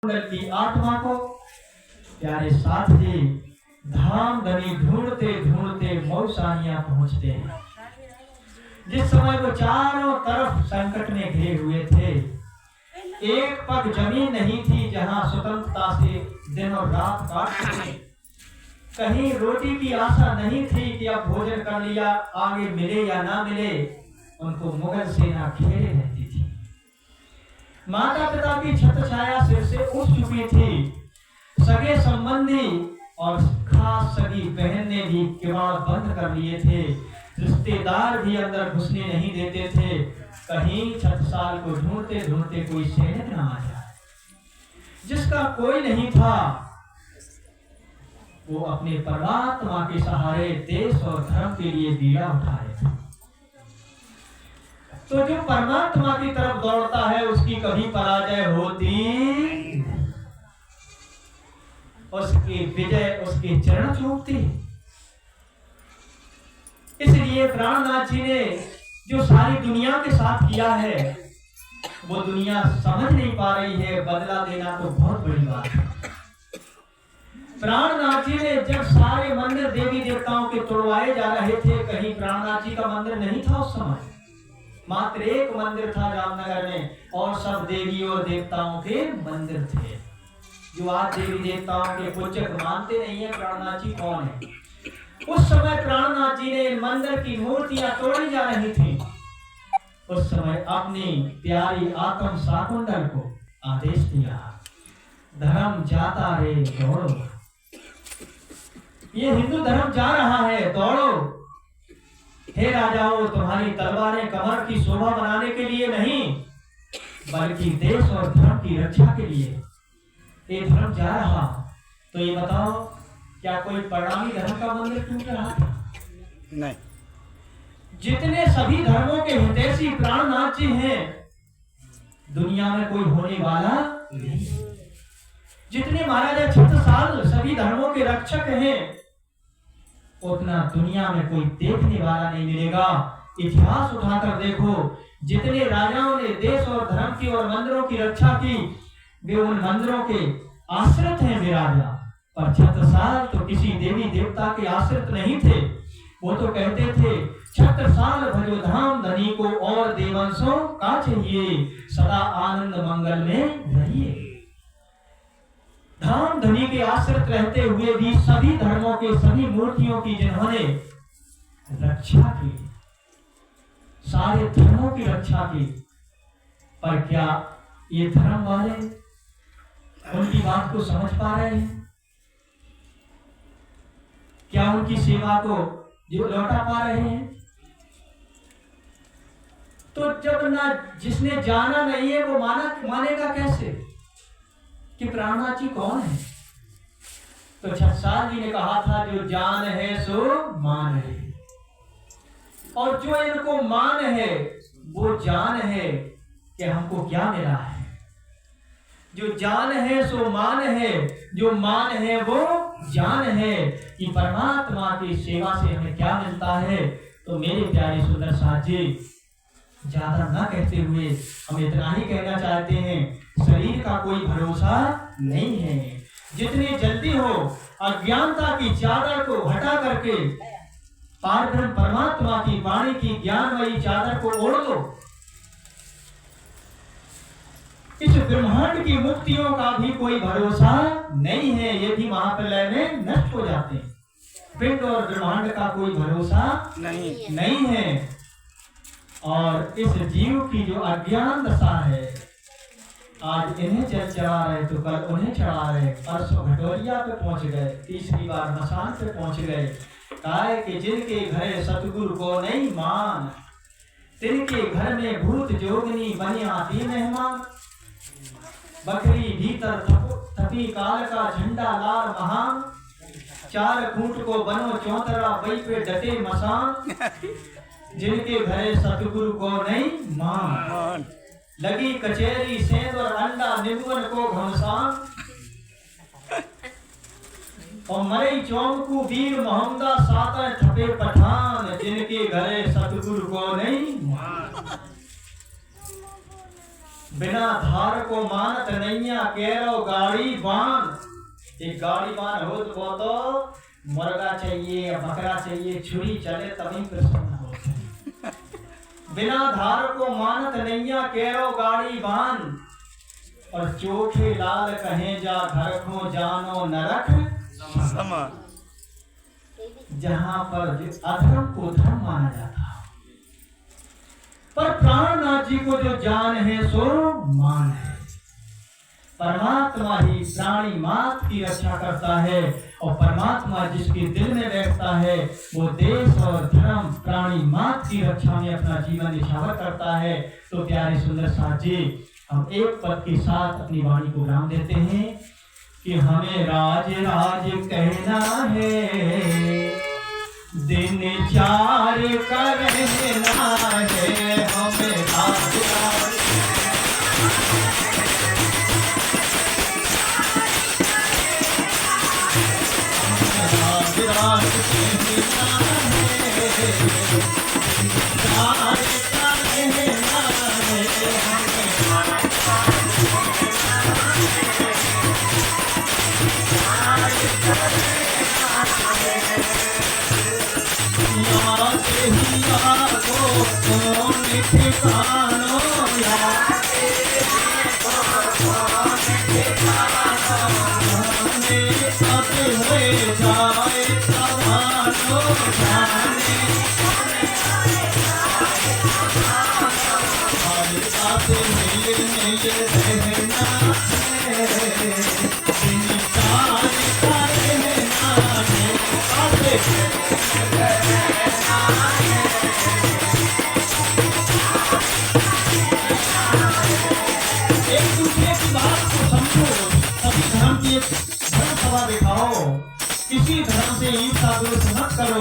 की आत्मा को। प्यारे साथी, धाम धनी ढूंढते ढूंढते मौसानिया पहुंचते हैं। जिस समय वो चारों तरफ संकट में घिरे हुए थे, एक पग जमीन नहीं थी जहां स्वतंत्रता से दिन और रात काटते। कहीं रोटी की आशा नहीं थी कि अब भोजन कर लिया, आगे मिले या ना मिले। उनको मुगल सेना घेरे रहती थी। माता पिता की छत्र छाया सिर से उठ चुकी थी। सगे संबंधी और खास सगी बहन ने भी किवाड़ बंद कर लिए थे। रिश्तेदार भी अंदर घुसने नहीं देते थे। कहीं छत्रसाल को ढूंढते ढूंढते कोई सैनिक न आ जाए। जिसका कोई नहीं था, वो अपने परमात्मा के सहारे देश और धर्म के लिए बीड़ा उठा रहे थे। तो जो परमात्मा की तरफ दौड़ता है, उसकी कभी पराजय होती, उसकी विजय उसके चरण चूमती। इसलिए प्राणनाथ जी ने जो सारी दुनिया के साथ किया है, वो दुनिया समझ नहीं पा रही है। बदला देना तो बहुत बड़ी बात है। प्राणनाथ जी ने जब सारे मंदिर देवी देवताओं के तोड़वाए जा रहे थे, कहीं प्राणनाथ जी का मंदिर नहीं था उस समय। मात्र एक मंदिर था जामनगर में, और सब देवी और देवताओं के मंदिर थे। जो आज देवी देवताओं के पूजक मानते नहीं है, प्राणनाथ जी कौन है? उस समय प्राणनाथ जी ने मंदिर की मूर्तियां तोड़ी जा रही थी। उस समय अपनी प्यारी आत्म शाकुंतल को आदेश दिया, धर्म जाता रे दौड़ो। ये हिंदू धर्म जा रहा है, दौड़ो। हे राजाओं, तुम्हारी तलवारें कमर की शोभा बनाने के लिए नहीं, बल्कि देश और धर्म की रक्षा के लिए ये धर्म जा रहा। तो ये बताओ, क्या कोई परिणामी धर्म का मंदिर टूट रहा था? नहीं। जितने सभी धर्मों के हितैषी प्राणनाथ जी हैं, दुनिया में कोई होने वाला नहीं। जितने महाराजा छत्रसाल सभी धर्मों के रक्षक हैं, उतना दुनिया में कोई देखने वाला नहीं मिलेगा। इतिहास उठाकर देखो, जितने राजाओं ने देश और धर्म की और मंदिरों की रक्षा की, वे उन मंदिरों के आश्रित हैं वे राजा। पर छत्रसाल तो किसी देवी देवता के आश्रित नहीं थे। वो तो कहते थे, छत्रसाल भजो धाम धनी को और देवंशों का चाहिए, सदा आनंद मंगल में रहिए। धाम धनी के आश्रित रहते हुए भी सभी धर्मों के सभी मूर्तियों की जिन्होंने रक्षा की, सारे धर्मों की रक्षा की, पर क्या ये धर्म वाले उनकी बात को समझ पा रहे हैं? क्या उनकी सेवा को जो लौटा पा रहे हैं? तो जब ना जिसने जाना नहीं है, वो मानेगा कैसे कि प्राणनाथ जी कौन है? तो छत्रसाल जी ने कहा था, जो जान है सो मान है, और जो इनको मान है वो जान है कि हमको क्या मिला है। जो जान है सो मान है, जो मान है वो जान है कि परमात्मा की सेवा से हमें क्या मिलता है। तो मेरे प्यारे सुंदर साथी, ज्यादा ना कहते हुए हम इतना ही कहना चाहते हैं, शरीर का कोई भरोसा नहीं है। जितनी जल्दी हो अज्ञानता की चादर को हटा करके पारब्रह्म परमात्मा की वाणी की ज्ञानमयी चादर को ओढ़ लो। इस ब्रह्मांड की मुक्तियों का भी कोई भरोसा नहीं है, ये भी महाप्रलय में नष्ट हो जाते हैं। पिंड और ब्रह्मांड का कोई भरोसा नहीं है। और इस जीव की जो अज्ञान दशा है, आज इन्हें जल चढ़ा रहे तो कल उन्हें चढ़ा रहे, परसों घटोरिया पे पहुंच गए, तीसरी बार मसान पे पहुंच गए। काय के जिनके घरे सतगुरु को नहीं मान, तिनके घर में भूत जोगनी बनी आती मेहमान। बकरी भीतर थपी काल का झंडा लाल महान, चार खूंट को बनो चौतरा बई पे डटे मसान। जिनके घरे सतगुरु को नहीं मान, लगी कचेरी सेंध और अंडा निम्बन को घमसान। और मरई चौंकू वीर मोहम्मदा सात थपे पठान, जिनके घरे सतगुरु को नहीं मान। बिना धार को मानत नैया केरो गाड़ी बान। एक गाड़ी बान हो तो मुर्गा चाहिए, बकरा चाहिए, छुरी चले तभी प्रसन्न होते। बिना धार को मानत नैया केरो गाड़ी बान। और चोखे लाल कहे जा घर को जानो नरक समा। जहां पर अधर्म को धर्म माना जाता है, पर प्राणनाथ जी को जो जान है सो मान है। परमात्मा ही प्राणी मात्र की रक्षा करता है और परमात्मा जिसके दिल में बैठता है वो देश और धर्म प्राणी मात्र की रक्षा में अपना जीवन निछावर करता है। तो प्यारे सुंदर साथ जी, हम एक पद के साथ अपनी वाणी को विराम देते हैं कि हमें राज राज कहना है, दिन चार करना है। हमें राज राज राज कहना है, चार करना किसी धर्म से ईर्ष्या द्वेष मत करो,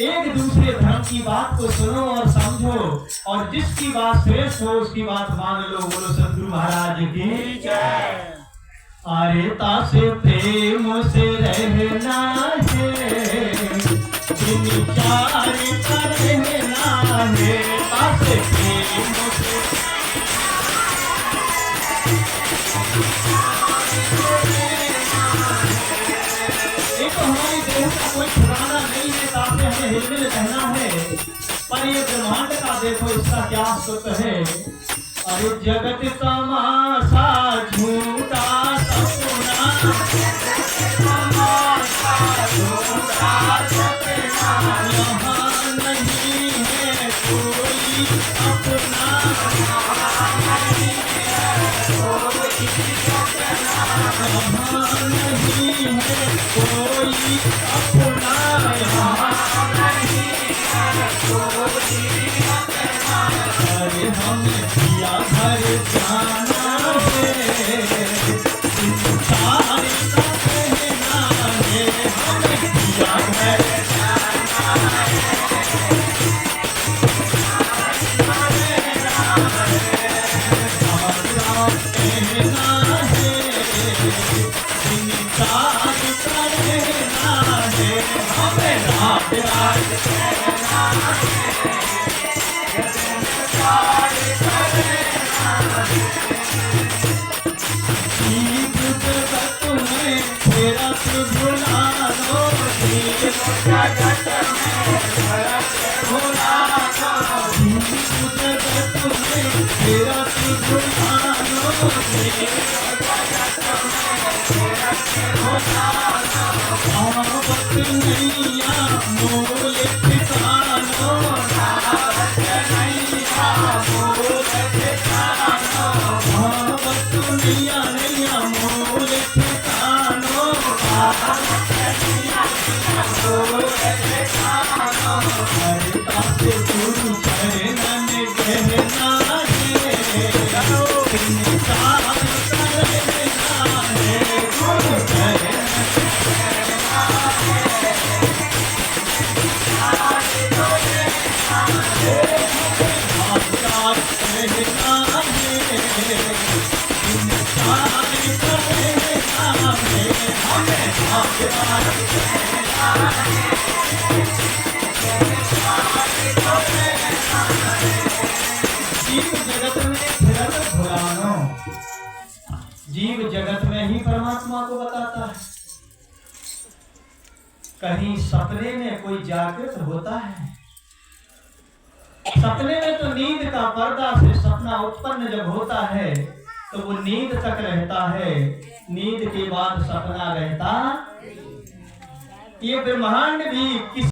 एक दूसरे धर्म की बात को सुनो और समझो और जिसकी बात श्रेष्ठ हो उसकी बात मान लो। बोलो सद्गुरु महाराज की जय। आर्यता से प्रेम से रहना है, विचार करना है। तासे प्रेम से हमारी देह का कोई ठिकाना नहीं है, ताकि हमें हिलमिल रहना है। पर ये ब्रह्मांड का देखो इसका क्या सुख है। अरे जगत तमाशा झूठा सपना, यहाँ नहीं है कोई अपना, यहाँ नहीं है कोई अपना, अरे हमें दिया घर जाना है, इंतजार करना है। हमें दिया घर जाना है, जगत में जागृत में ही परमात्मा को बताता है। कहीं सपने में कोई जागृत होता है? सपने में तो नींद का पर्दा से सपना उत्पन्न जब होता है तो वो नींद तक रहता है, नींद के बाद सपना रहता। ये ब्रह्मांड भी किसी